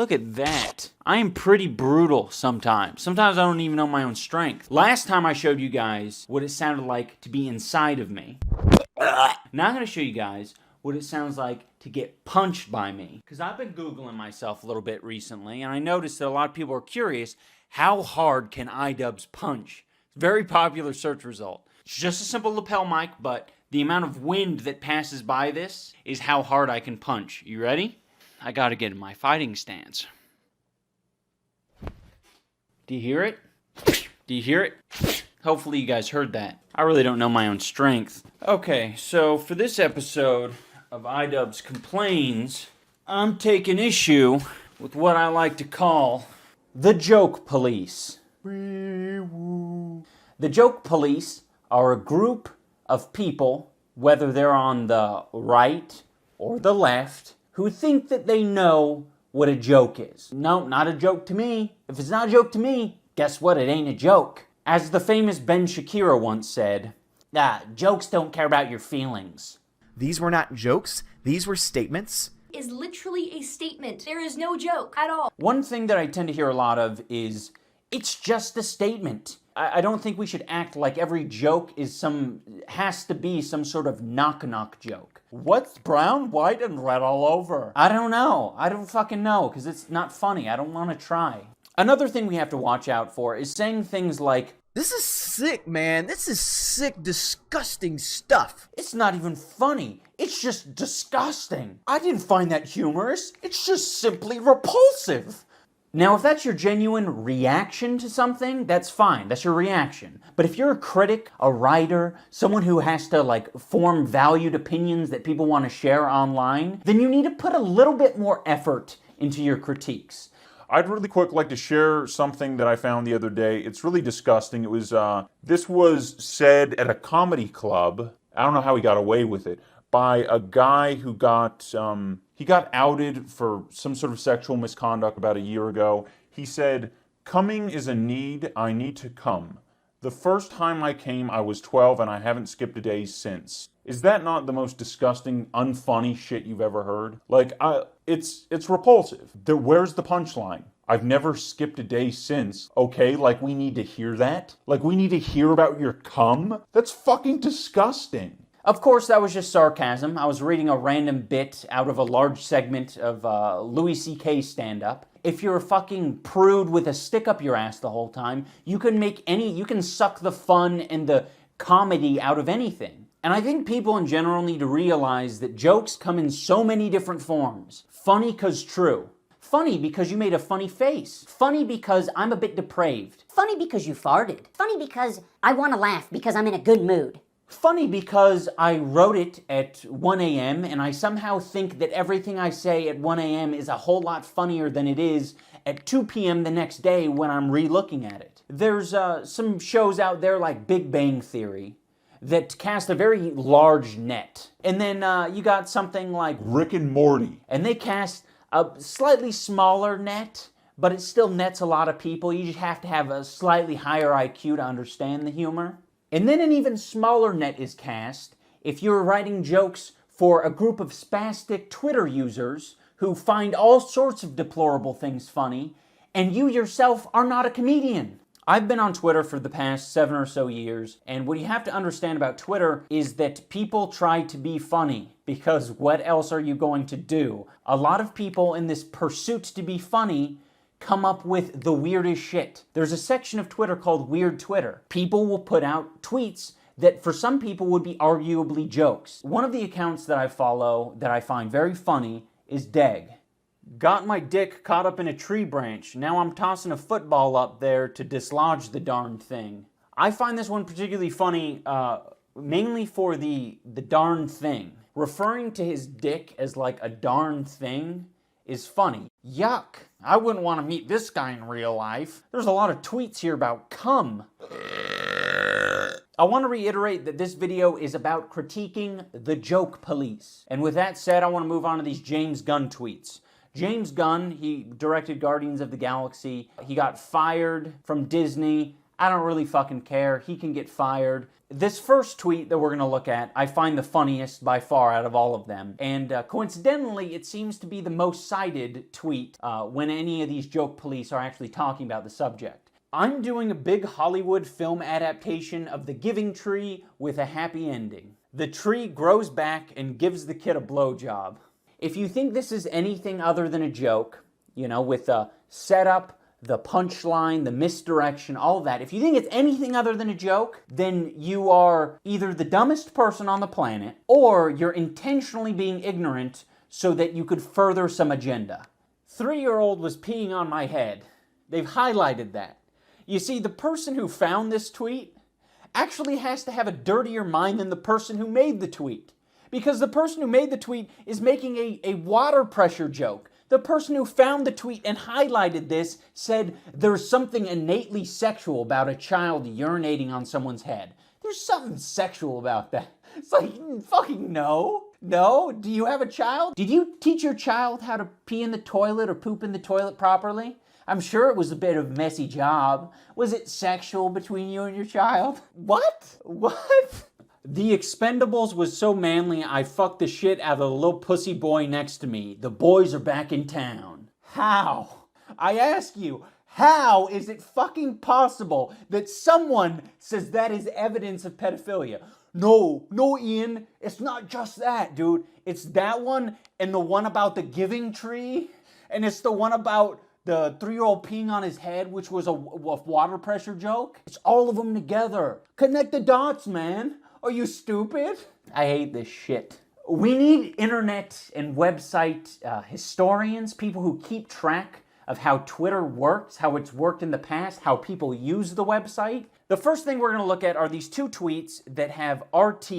Look at that. I am pretty brutal sometimes. Sometimes I don't even know my own strength. Last time I showed you guys what it sounded like to be inside of me. Now I'm going to show you guys what it sounds like to get punched by me. Because I've been Googling myself a little bit recently, and I noticed that a lot of people are curious, how hard can iDubbbz punch? It's a very popular search result. It's just a simple lapel mic, but the amount of wind that passes by this is how hard I can punch. You ready? I gotta get in my fighting stance. Do you hear it? Do you hear it? Hopefully you guys heard that. I really don't know my own strength. Okay, so for this episode of iDubbbz Complains, I'm taking issue with what I like to call the joke police. The joke police are a group of people, whether they're on the right or the left, who think that they know what a joke is. No, not a joke to me. If it's not a joke to me, guess what? It ain't a joke. As the famous Benu Shapiro once said, jokes don't care about your feelings. These were not jokes, these were statements. Is literally a statement. There is no joke at all. One thing that I tend to hear a lot of is, it's just a statement. I don't think we should act like every joke is has to be some sort of knock-knock joke. What's brown, white, and red all over? I don't know. I don't fucking know, because it's not funny. I don't want to try. Another thing we have to watch out for is saying things like, This is sick, man. This is sick, disgusting stuff. It's not even funny. It's just disgusting. I didn't find that humorous. It's just simply repulsive. Now, if that's your genuine reaction to something, that's fine. That's your reaction. But if you're a critic, a writer, someone who has to, form valued opinions that people want to share online, then you need to put a little bit more effort into your critiques. I'd really quick like to share something that I found the other day. It's really disgusting. It was, this was said at a comedy club. I don't know how he got away with it. By a guy who got, he got outed for some sort of sexual misconduct about a year ago. He said, "Coming is a need, I need to come. The first time I came, I was 12 and I haven't skipped a day since." Is that not the most disgusting, unfunny shit you've ever heard? It's repulsive. Where's the punchline? I've never skipped a day since. Okay, we need to hear that? We need to hear about your cum? That's fucking disgusting. Of course, that was just sarcasm. I was reading a random bit out of a large segment of Louis C.K. stand-up. If you're a fucking prude with a stick up your ass the whole time, you can suck the fun and the comedy out of anything. And I think people in general need to realize that jokes come in so many different forms. Funny 'cause true. Funny because you made a funny face. Funny because I'm a bit depraved. Funny because you farted. Funny because I want to laugh because I'm in a good mood. Funny because I wrote it at 1 a.m. and I somehow think that everything I say at 1 a.m. is a whole lot funnier than it is at 2 p.m. the next day when I'm re-looking at it. There's some shows out there like Big Bang Theory that cast a very large net. And then you got something like Rick and Morty. And they cast a slightly smaller net, but it still nets a lot of people. You just have to have a slightly higher IQ to understand the humor. And then an even smaller net is cast if you're writing jokes for a group of spastic Twitter users who find all sorts of deplorable things funny, and you yourself are not a comedian. I've been on Twitter for the past 7 or so years, and what you have to understand about Twitter is that people try to be funny, because what else are you going to do? A lot of people in this pursuit to be funny come up with the weirdest shit. There's a section of Twitter called Weird Twitter. People will put out tweets that for some people would be arguably jokes. One of the accounts that I follow that I find very funny is Deg. Got my dick caught up in a tree branch. Now I'm tossing a football up there to dislodge the darn thing. I find this one particularly funny, mainly for the darn thing. Referring to his dick as a darn thing is funny. Yuck. I wouldn't want to meet this guy in real life. There's a lot of tweets here about cum. I want to reiterate that this video is about critiquing the joke police. And with that said, I want to move on to these James Gunn tweets. James Gunn, he directed Guardians of the Galaxy. He got fired from Disney. I don't really fucking care. He can get fired. This first tweet that we're going to look at, I find the funniest by far out of all of them. And coincidentally, it seems to be the most cited tweet when any of these joke police are actually talking about the subject. I'm doing a big Hollywood film adaptation of The Giving Tree with a happy ending. The tree grows back and gives the kid a blowjob. If you think this is anything other than a joke, you know, with the setup, the punchline, the misdirection, all of that, if you think it's anything other than a joke, then you are either the dumbest person on the planet, or you're intentionally being ignorant so that you could further some agenda. 3-year-old was peeing on my head. They've highlighted that. You see, the person who found this tweet actually has to have a dirtier mind than the person who made the tweet. Because the person who made the tweet is making a water pressure joke. The person who found the tweet and highlighted this said there's something innately sexual about a child urinating on someone's head. There's something sexual about that. It's like, fucking no. No? Do you have a child? Did you teach your child how to pee in the toilet or poop in the toilet properly? I'm sure it was a bit of a messy job. Was it sexual between you and your child? What? What? The Expendables was so manly, I fucked the shit out of the little pussy boy next to me. The boys are back in town. How? I ask you, how is it fucking possible that someone says that is evidence of pedophilia? No, Ian, it's not just that, dude. It's that one and the one about the giving tree, and it's the one about the 3-year-old peeing on his head, which was a water pressure joke. It's all of them together. Connect the dots, man. Are you stupid? I hate this shit. We need internet and website historians, people who keep track of how Twitter works, how it's worked in the past, how people use the website. The first thing we're going to look at are these 2 tweets that have RT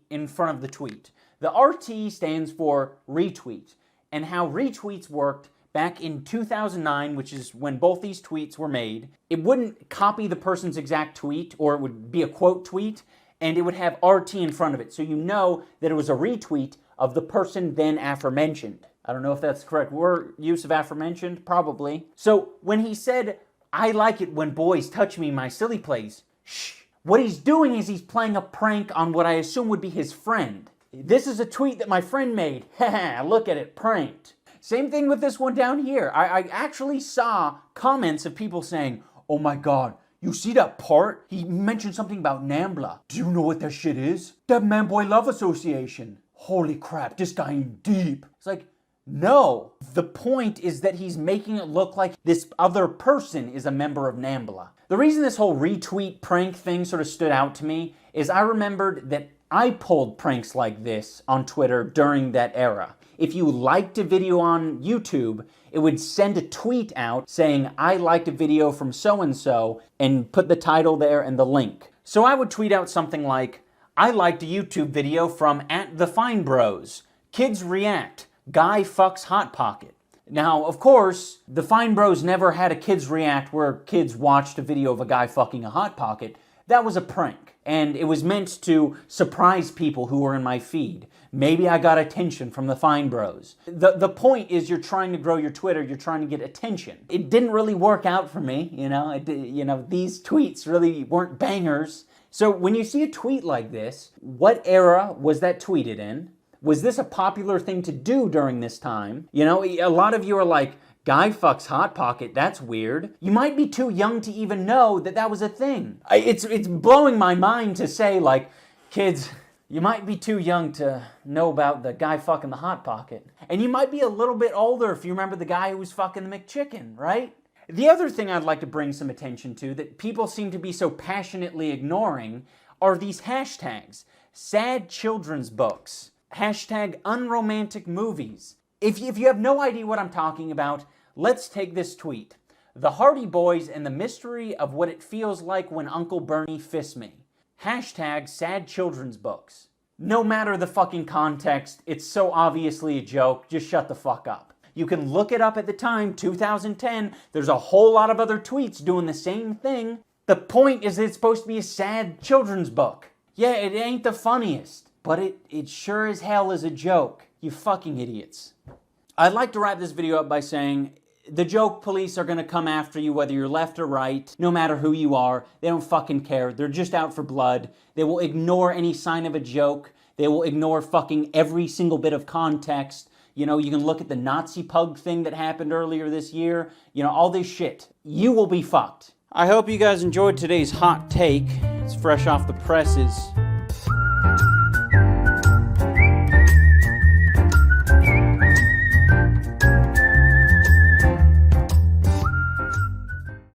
in front of the tweet. The RT stands for retweet, and how retweets worked back in 2009, which is when both these tweets were made. It wouldn't copy the person's exact tweet, or it would be a quote tweet, and it would have RT in front of it, so you know that it was a retweet of the person then aforementioned. I don't know if that's the correct word, use of aforementioned, probably. So when he said, I like it when boys touch me in my silly plays, shh, what he's doing is he's playing a prank on what I assume would be his friend. This is a tweet that my friend made. Haha, look at it, pranked. Same thing with this one down here. I actually saw comments of people saying, oh my god, you see that part? He mentioned something about NAMBLA. Do you know what that shit is? That Man-Boy Love Association. Holy crap, this guy in deep. It's like, no. The point is that he's making it look like this other person is a member of NAMBLA. The reason this whole retweet prank thing sort of stood out to me is I remembered that I pulled pranks like this on Twitter during that era. If you liked a video on YouTube, it would send a tweet out saying, I liked a video from so-and-so, and put the title there and the link. So I would tweet out something like, I liked a YouTube video from @TheFineBros. Kids react. Guy fucks Hot Pocket. Now, of course, the Fine Bros never had a kids react where kids watched a video of a guy fucking a Hot Pocket. That was a prank, and it was meant to surprise people who were in my feed. Maybe I got attention from the Fine Bros. The point is you're trying to grow your Twitter, you're trying to get attention. It didn't really work out for me, you know, these tweets really weren't bangers. So when you see a tweet like this, what era was that tweeted in? Was this a popular thing to do during this time? You know, a lot of you are like, guy fucks Hot Pocket, that's weird. You might be too young to even know that that was a thing. It's blowing my mind to say, like, kids, you might be too young to know about the guy fucking the Hot Pocket. And you might be a little bit older if you remember the guy who was fucking the McChicken, right? The other thing I'd like to bring some attention to that people seem to be so passionately ignoring are these hashtags. Sad children's books. Hashtag unromantic movies. If you have no idea what I'm talking about, let's take this tweet. The Hardy Boys and the mystery of what it feels like when Uncle Bernie fists me. Hashtag sad children's books. No matter the fucking context, it's so obviously a joke, just shut the fuck up. You can look it up at the time, 2010, there's a whole lot of other tweets doing the same thing. The point is that it's supposed to be a sad children's book. Yeah, it ain't the funniest, but it sure as hell is a joke. You fucking idiots. I'd like to wrap this video up by saying, The joke police are gonna come after you whether you're left or right, no matter who you are. They don't fucking care. They're just out for blood. They will ignore any sign of a joke. They will ignore fucking every single bit of context. You know, you can look at the Nazi pug thing that happened earlier this year. You know, all this shit. You will be fucked. I hope you guys enjoyed today's hot take. It's fresh off the presses.